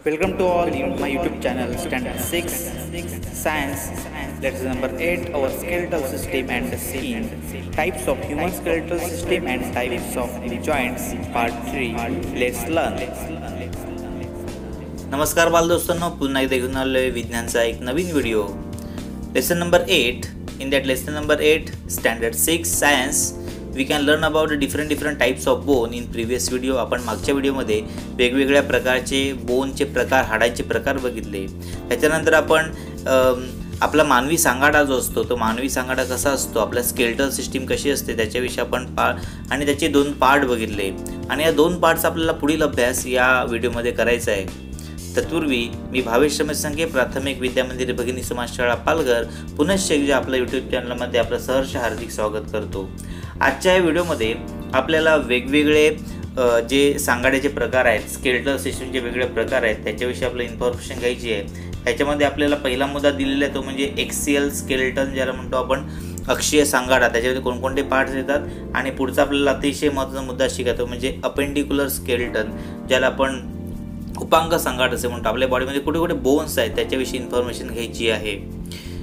Welcome to all in my YouTube channel Standard 6 Science. Lesson number 8, our skeletal system and the skin. Types of human skeletal system and types of joints. Part 3. Let's learn. नमस्कार बालदोस्तांनो, पुन्हा एकदा घेऊन आलोय विज्ञानचा एक नवीन video. Lesson number 8. In that lesson number 8, Standard 6 Science, we can learn about the different types of bone. In previous video आपण मागच्या व्हिडिओमध्ये वेगवेगळ्या प्रकारचे बोनचे प्रकार, हाडांचे प्रकार बघितले. त्याच्यानंतर आपण आपला मानवी सांगाडा जो असतो, तो मानवी सांगाडा कसा असतो, आपला स्केलेटल सिस्टीम कशी असते त्याच्याविषयी आपण आणि त्याचे 2 पार्ट बघितले. आणि या 2 पार्ट्स आपल्याला पुढील अभ्यास या व्हिडिओमध्ये करायचा आहे. तत्पूर्वी मी भावेश रमेश संघे, प्राथमिक विद्यामंदिर भगिनी समाजशाळा पालघर, पुनश्च एकदा आपल्या यूट्यूब चॅनलमध्ये आपलं सहर्ष हार्दिक स्वागत करतो. आजच्या या व्हिडिओमध्ये आपल्याला वेगवेगळे जे सांगाड्याचे प्रकार आहेत, स्केलेटल सिस्टमचे वेगळे प्रकार आहेत, त्याच्याविषयी आपल्याला इन्फॉर्मेशन घ्यायची आहे. ह्याच्यामध्ये आपल्याला पहिला मुद्दा दिलेला आहे तो म्हणजे एक्सियल स्केलेटन, ज्याला म्हणतो आपण अक्षीय सांगाडा. त्याच्यामध्ये कोणकोणते पार्ट्स येतात. आणि पुढचा आपल्याला अतिशय महत्त्वाचा मुद्दा शिकायचा म्हणजे अपेंडिक्युलर स्केलेटन, ज्याला आपण उपांग सांगाड असे म्हणतो. आपल्या बॉडीमध्ये कुठे कुठे बोन्स आहेत त्याच्याविषयी इन्फॉर्मेशन घ्यायची आहे.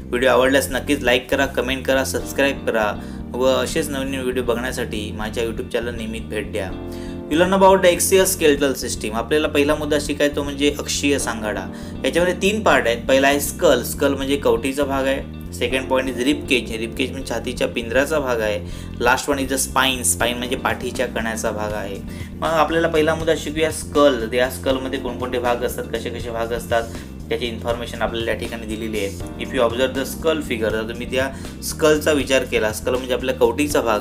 व्हिडिओ आवडल्यास नक्कीच लाईक करा, कमेंट करा, सबस्क्राईब करा व असेच नवीन व्हिडिओ बघण्यासाठी माझ्या यूट्यूब चॅनल नेहमीच भेट द्या. You learn about the axial skeletal system. आपल्याला पहिला मुद्दा शिकायचा म्हणजे अक्षीय सांगाडा. याच्यामध्ये 3 पार्ट आहेत. पहिला आहे स्कल. स्कल म्हणजे कवटीचा भाग आहे. Second point is ribcage. Ribcage म्हणजे छातीच्या पिंजऱ्याचा भाग आहे. Last one is the spine. Spine म्हणजे पाठीच्या कण्याचा भाग आहे. मग आपल्याला पहिला मुद्दा शिकूया स्कल. या स्कलमध्ये कोणकोणते भाग असतात, कसे कसे भाग असतात, त्याची इन्फॉर्मेशन आपल्याला या ठिकाणी दिलेली आहे. If you observe the skull figure, जर तुम्ही त्या स्कलचा विचार केला, स्कल म्हणजे आपल्या कवटीचा भाग,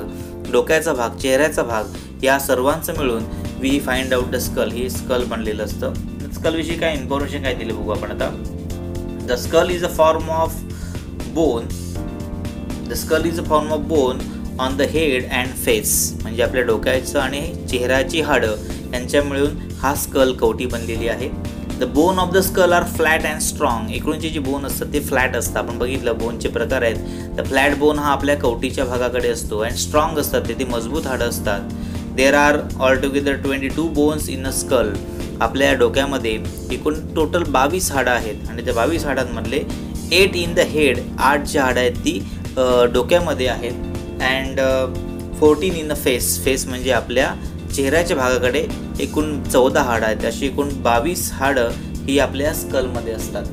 डोक्याचा भाग, चेहऱ्याचा भाग, या सर्वांचं मिळून we find out the skull. हे स्कल बनलेलं असतं. स्कलविषयी काय इन्फॉर्मेशन काय दिली बघू आपण आता. The skull is a form of bone. The skull is a form of bone on the head and face. म्हणजे आपल्या डोक्याचं आणि चेहऱ्याची हाडं यांच्या मिळून हा स्कल कवटी बनलेली आहे. The bone of the skull are flat and strong. इकडूनचे जे बोन असतात ते फ्लॅट असतात. आपण बघितलं बोनचे प्रकार आहेत. द फ्लॅट बोन हा आपल्या कवटीच्या भागाकडे असतो. अँड स्ट्रॉंग असतात, ते मजबूत हाडं असतात. There are all together 22 bones in a skull. आपल्या डोक्यामध्ये एकूण टोटल 22 हाडं आहेत. आणि त्या 22 हाडांमधले 8 इन द हेड, 8 जी हाडं आहेत ती डोक्यामध्ये आहेत. And 14 in the face. Face म्हणजे आपल्या चेहऱ्याच्या भागाकडे एकूण 14 हाडं आहेत. अशी एकूण 22 हाडं ही आपल्या स्कलमध्ये असतात.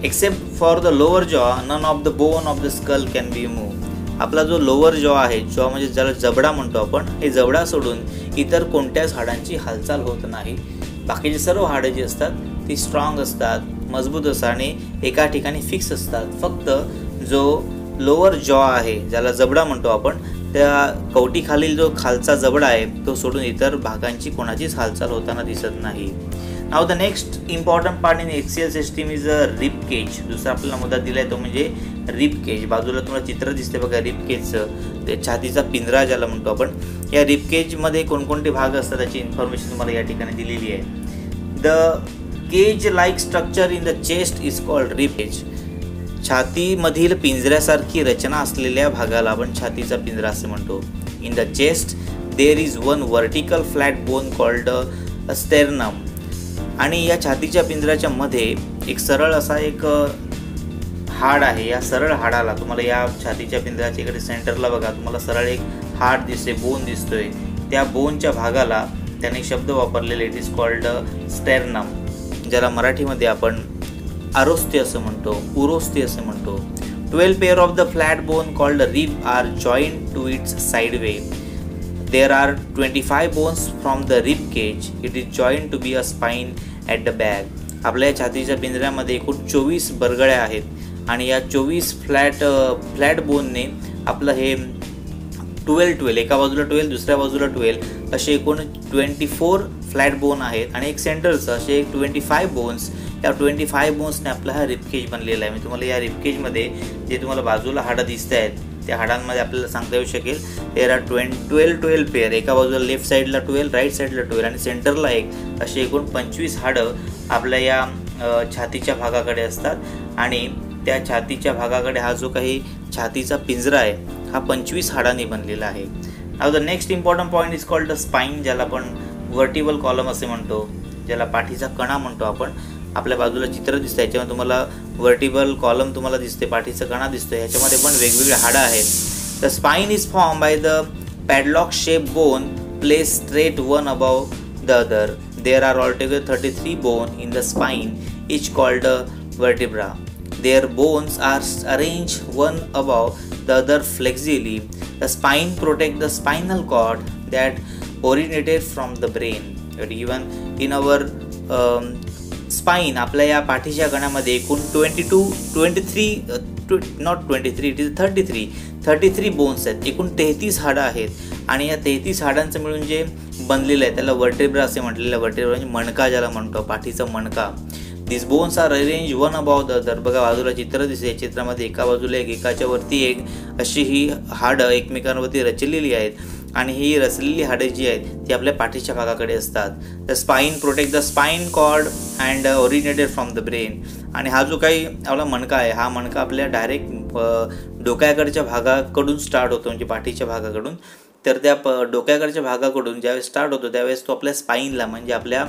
Except for the lower jaw, none of the bone of the skull can be move. आपला जो लोअर जॉ आहे, जॉ म्हणजे ज्याला जबडा म्हणतो आपण, हे जबडा सोडून इतर कोणत्याच हाडांची हालचाल होत नाही. बाकीचे सर्व हाडं जी असतात ती स्ट्रॉंग असतात, मजबूत असतात आणि एका ठिकाणी फिक्स असतात. फक्त जो लोअर जॉ आहे, ज्याला जबडा म्हणतो आपण, त्या कवटीखालील जो खालचा जबडा आहे तो सोडून इतर भागांची कोणाचीच हालचाल होताना दिसत नाही. Now the next important part in axial system is a rib cage. दुसरा आपल्याला मुद्दा दिला आहे तो म्हणजे रिब केज. बाजूला तुम्हाला चित्र दिसते बघा रिब केजचं, ते छातीचा पिंजरा ज्याला म्हणतो आपण. या रिब केजमध्ये कोणकोणते भाग असतात त्याची इन्फॉर्मेशन तुम्हाला या ठिकाणी दिलेली आहे. The cage like structure in the chest is called rib cage. छातीमधील पिंजऱ्यासारखी रचना असलेल्या भागाला आपण छातीचा पिंजरा असे म्हणतो. In the chest there is one vertical flat bone called sternum. आणि या छातीच्या पिंजऱ्याच्या मध्ये एक सरळ असा एक हाड आहे. या सरळ हाडाला तुम्हाला या छातीच्या पिंजऱ्याच्या इकडे सेंटरला बघा, तुम्हाला सरळ एक हाड दिसते, बोन दिसतोय. त्या बोनच्या भागाला त्याने शब्द वापरलेले, इट इज कॉल्ड स्टेर्नम, ज्याला मराठीमध्ये आपण आरोस्थ्य असं म्हणतो, उरोस्थ्य असं म्हणतो. 12 pair of the flat bone called rib are joint to its side way. There are 25 bones from the rib cage. It is joint to be a spine at the back. आपल्या छातीच्या पिंजऱ्यामध्ये एकूण 24 बरगड्या आहेत आणि या 24 फ्लॅट बोनने आपलं हे 12 एका बाजूला 12 दुसऱ्या बाजूला 12 असे एकूण 24 फ्लॅट बोन आहेत. आणि एक सेंटरचं असे 25 बोन्स. या 25 बोन्सने आपला हा रिबकेज बनलेला आहे. मी तुम्हाला या रिबकेजमध्ये जे तुम्हाला बाजूला हाडं दिसत आहेत त्या हाडांमध्ये आपल्याला सांगता येऊ शकेल देर आर 12 पेअर. एका बाजूला लेफ्ट साईडला 12, राईट साईडला 12 आणि सेंटरला 1, असे एकूण 25 हाडं आपल्या या छातीच्या भागाकडे असतात. आणि त्या छातीच्या भागाकडे हा जो काही छातीचा पिंजरा आहे हा 25 हाडांनी बनलेला आहे. नाव the next important point is called the spine, ज्याला आपण वर्टिबल कॉलम असे म्हणतो. ज्याला पाठीचा कणा म्हणतो आपण. आपल्या बाजूला चित्र दिसतं, याच्यामध्ये तुम्हाला वर्टिबल कॉलम तुम्हाला दिसते, पाठीचा कणा दिसतो. ह्याच्यामध्ये पण वेगवेगळे हाडं आहेत. The spine is form by the padlock shape bone place straight one above the other. There are altogether 33 bone in the spine, each called a vertebra. Their bones are arranged one above the other flexibly. The spine protects the spinal cord that originated from the brain. Even in our spine, आपल्या या पाठीच्या कणामध्ये एकूण 33 bones आहेत. एकूण 33 हाडं आहेत आणि या 33 हाडांचं मिळून जे बनलेलं आहे त्याला वर्टेब्रा असे म्हटलेलं आहे. वर्टेब्रा म्हणजे मणका ज्याला म्हणतो, पाठीचा मणका. This bones are arrange one above the other. बघा बाजूला चित्र दिसते, चित्रामध्ये एका बाजूला एक, एकाच्या वरती एक अशी ही हाडं एकमेकांवरती रचलेली आहेत आणि ही रचलेली हाडे जी आहेत ती आपल्या पाठीच्या भागाकडे असतात. The spine protect the spine cord and originated from the brain. आणि हा जो काही आपला मणका आहे, हा मणका आपल्या डायरेक्ट डोक्याकडच्या भागाकडून स्टार्ट होतो, म्हणजे पाठीच्या भागाकडून. तर त्या डोक्याकडच्या भागाकडून ज्यावेळेस स्टार्ट होतो त्यावेळेस तो आपल्या स्पाईनला, म्हणजे आपल्या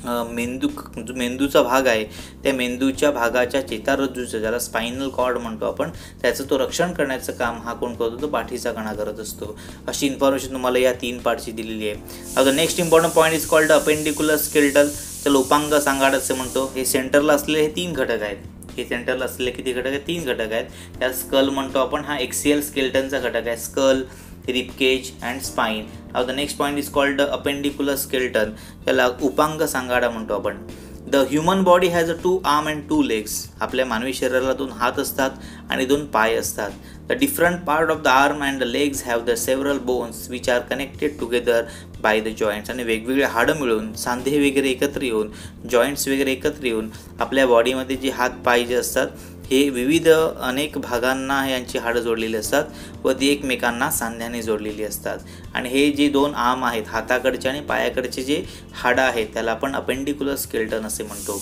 मेंदूचा भाग आहे त्या मेंदूच्या भागाच्या चेतारज्जूचं, ज्याला स्पाइनल कॉर्ड म्हणतो आपण, त्याचं तो रक्षण करण्याचं काम हा कोण करतो, तो पाठीचा कणा करत असतो. अशी इन्फॉर्मेशन तुम्हाला या 3 पार्टची दिलेली आहे. आता next important point is called appendicular skeletal. तर उपांग सांगाड असे म्हणतो. हे सेंटरला असलेले हे 3 घटक आहेत. हे सेंटरला असलेले किती घटक आहेत? 3 घटक आहेत. त्यात स्कल म्हणतो आपण, हा एक्सियल स्केलेटनचा घटक आहे. Skull, rib cage and spine. Now the next point is called appendicular skeleton, त्याला उपांग सांगाडा म्हणतो आपण. The human body has 2 arm and 2 legs. आपल्या मानवी शरीराला 2 हात असतात आणि 2 पाय असतात. The different part of the arm and the legs have the several bones which are connected together by the joints. आणि वेगवेगळे हाडं मिळून, सांधे वगैरे एकत्र येऊन, जॉईंट्स वगैरे एकत्र येऊन आपल्या बॉडीमध्ये जे हात पाय जे असतात हे विविध अनेक भागांना यांची हाडं जोडलेली असतात व ती एकमेकांना सांध्याने जोडलेली असतात. आणि हे जे 2 आर्म आहेत, हाताकडचे आणि पायाकडचे जे हाडं आहेत, त्याला आपण अपेंडिक्युलर स्केलेटन असे म्हणतो.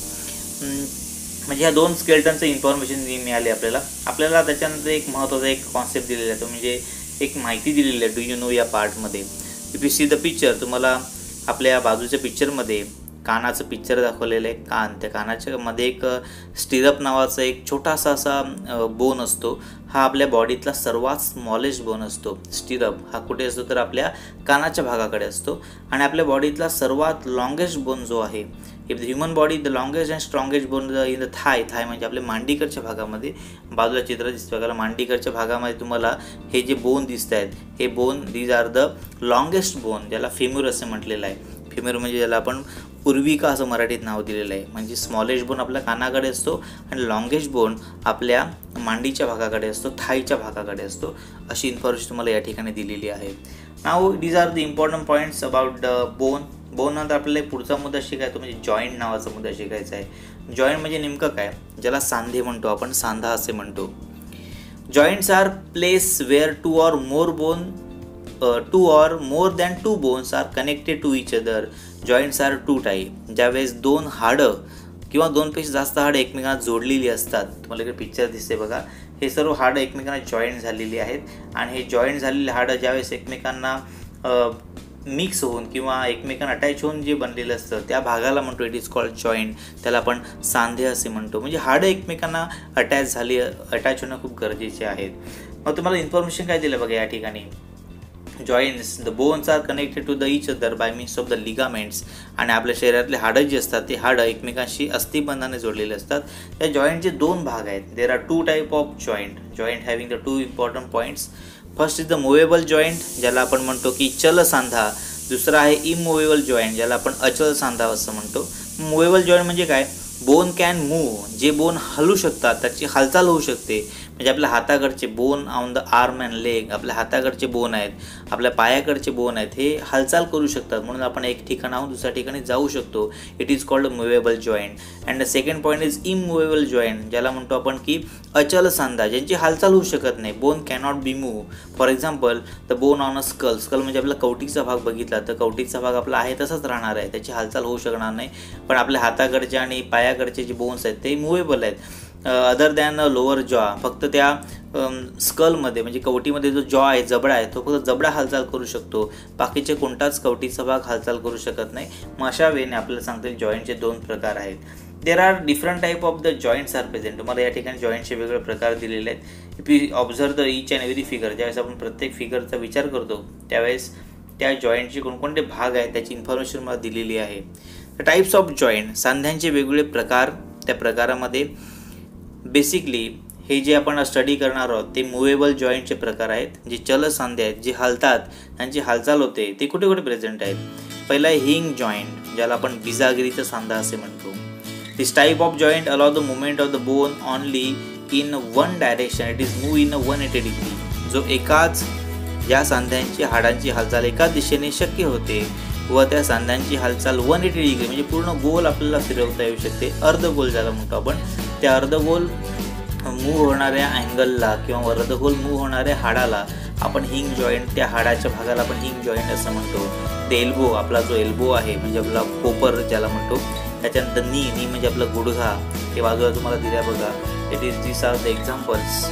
म्हणजे ह्या 2 स्केलेटनचं इन्फॉर्मेशन मिळाली आपल्याला. त्याच्यानंतर एक महत्त्वाचा एक कॉन्सेप्ट दिलेला आहे, तो म्हणजे एक माहिती दिलेली आहे, डू यू नो या पार्टमध्ये. If you see the picture, तुम्हाला आपल्या बाजूच्या पिक्चरमध्ये कानाचं पिक्चर दाखवलेलं आहे. कान, त्या कानाच्या मध्ये एक स्टिरअप नावाचा एक छोटासा असा बोन असतो. हा आपल्या बॉडीतला सर्वात स्मॉलेस्ट बोन असतो. स्टिरअप हा कुठे असतो तर आपल्या कानाच्या भागाकडे असतो. आणि आपल्या बॉडीतला सर्वात लॉंगेस्ट बोन जो आहे, if the human body the longest and strongest bone in the thigh म्हणजे आपल्या मांडीकडच्या भागामध्ये, बाजूला चित्र दिसतं बघा, मांडीकडच्या भागामध्ये तुम्हाला हे जे बोन दिसत आहेत, हे bone these are the longest bone, ज्याला फेम्यूर असं म्हटलेलं आहे. फेम्यूर म्हणजे ज्याला आपण पूर्विका असं मराठीत नाव दिलेलं आहे. म्हणजे स्मॉलेस्ट बोन आपल्या कानाकडे असतो आणि लॉंगेस्ट बोन आपल्या मांडीच्या भागाकडे असतो, थाईच्या भागाकडे असतो. अशी इन्फॉर्मेशन तुम्हाला या ठिकाणी दिलेली आहे. Now these are the important points about the bone. बोननंतर आपल्याला पुढचा मुद्दा शिकायचा म्हणजे जॉईंट नावाचा मुद्दा शिकायचा आहे. जॉईंट म्हणजे नेमकं काय, ज्याला सांधे म्हणतो आपण, सांधा असे म्हणतो. Joints are place where 2 or more than 2 bones are connected to each other. Joints are 2 type. ज्यावेळेस 2 हाडं किंवा 2 पेक्षा जास्त हाडं एकमेकांना जोडलेली असतात. तुम्हाला इकडे पिक्चर दिसते बघा, हे सर्व हाडं एकमेकांना जॉईंट झालेली आहेत. आणि हे जॉईंट झालेले हाडं ज्यावेळेस एकमेकांना मिक्स होऊन किंवा एकमेकांना अटॅच होऊन जे बनलेलं असतं त्या भागाला म्हणतो इट इज कॉल्ड जॉईंट. त्याला आपण सांधे असे म्हणतो. म्हणजे हाडं एकमेकांना अटॅच होणं खूप गरजेचे आहेत. मग तुम्हाला इन्फॉर्मेशन काय दिलं बघा या ठिकाणी. Joints, the bones are connected to the each other by means of the ligaments. आणि आपल्या शरीरातले हाडं जे असतात ते हाडं एकमेकांशी अस्थिबंधाने जोडलेले असतात. त्या जॉईंटचे 2 भाग आहेत. There R 2 type of joint having the 2 important points. First is the movable joint, ज्याला आपण म्हणतो की चल सांधा. दुसरा आहे इममुव्हेबल जॉईंट, ज्याला आपण अचल सांधा असं म्हणतो. मुव्हेबल जॉईंट म्हणजे काय, बोन कॅन मूव्ह, जे बोन हलू शकतात, त्याची हालचाल होऊ शकते. म्हणजे आपल्या हाताकडचे bone on the arm and leg, आपल्या हाताकडचे बोन आहेत, आपल्या पायाकडचे बोन आहेत, हे हालचाल करू शकतात. म्हणून आपण एक ठिकाणाहून दुसऱ्या ठिकाणी जाऊ शकतो. It is called movable joint. And the second point is immovable joint, ज्याला म्हणतो आपण की अचल सांधा, ज्यांची हालचाल होऊ शकत नाही. Bone cannot be move. For example the bone on a skull. Skull म्हणजे आपला कवटीचा भाग बघितला तर कवटीचा भाग आपला आहे तसाच राहणार आहे, त्याची हालचाल होऊ शकणार नाही. पण आपल्या हाताकडचे आणि पायाकडचे जे बोन्स आहेत ते मुव्हेबल आहेत. अदर दॅन लोअर जॉ, फक्त त्या स्कलमध्ये म्हणजे कवटीमध्ये जो जॉ आहे, जबडा आहे, तो फक्त जबडा हालचाल करू शकतो, बाकीचे कोणताच कवटीचा भाग हालचाल करू शकत नाही. मग अशा वेळेने आपल्याला सांगता येईल जॉईंटचे 2 प्रकार आहेत. There are different type of the joints are present. तुम्हाला या ठिकाणी जॉईंटचे वेगवेगळे प्रकार दिलेले आहेत. If you observe the each and every figure, ज्यावेळेस आपण प्रत्येक फिगरचा विचार करतो त्यावेळेस त्या जॉईंटचे कोणकोणते भाग आहेत त्याची इन्फॉर्मेशन मला दिलेली आहे. टाईप्स ऑफ जॉईंट, सांध्यांचे वेगवेगळे प्रकार. त्या प्रकारामध्ये बेसिकली हे जे आपण स्टडी करणार आहोत ते मुवेबल जॉईंटचे प्रकार आहेत. जे चल सांधे आहेत, जे हालतात, त्यांची हालचाल होते, ते कुठे कुठे प्रेझेंट आहेत. पहिला आहे हिंग जॉईंट, ज्याला आपण बिजागिरीचा सांधा असे म्हणतो. This type of joint allow the movement of the bone only in one direction. It is move in 180 degree. जो एकाच या सांध्यांची हाडांची हालचाल एकाच दिशेने शक्य होते व त्या सांध्यांची हालचाल 180 डिग्री म्हणजे पूर्ण गोल आपल्याला फिरवता येऊ शकते. अर्धगोल ज्याला म्हणतो आपण. त्या अर्धगोल मूव्ह होणाऱ्या अँगलला किंवा अर्धगोल मूव्ह होणाऱ्या हाडाला आपण हिंग जॉईंट, त्या हाडाच्या भागाला आपण हिंग जॉईंट असं म्हणतो. ते एल्बो, आपला जो एल्बो आहे म्हणजे आपला कोपर ज्याला म्हणतो. त्याच्यानंतर नी म्हणजे आपला गुडघा. हे बाजूला तुम्हाला दिल्या बघा. It is this are the examples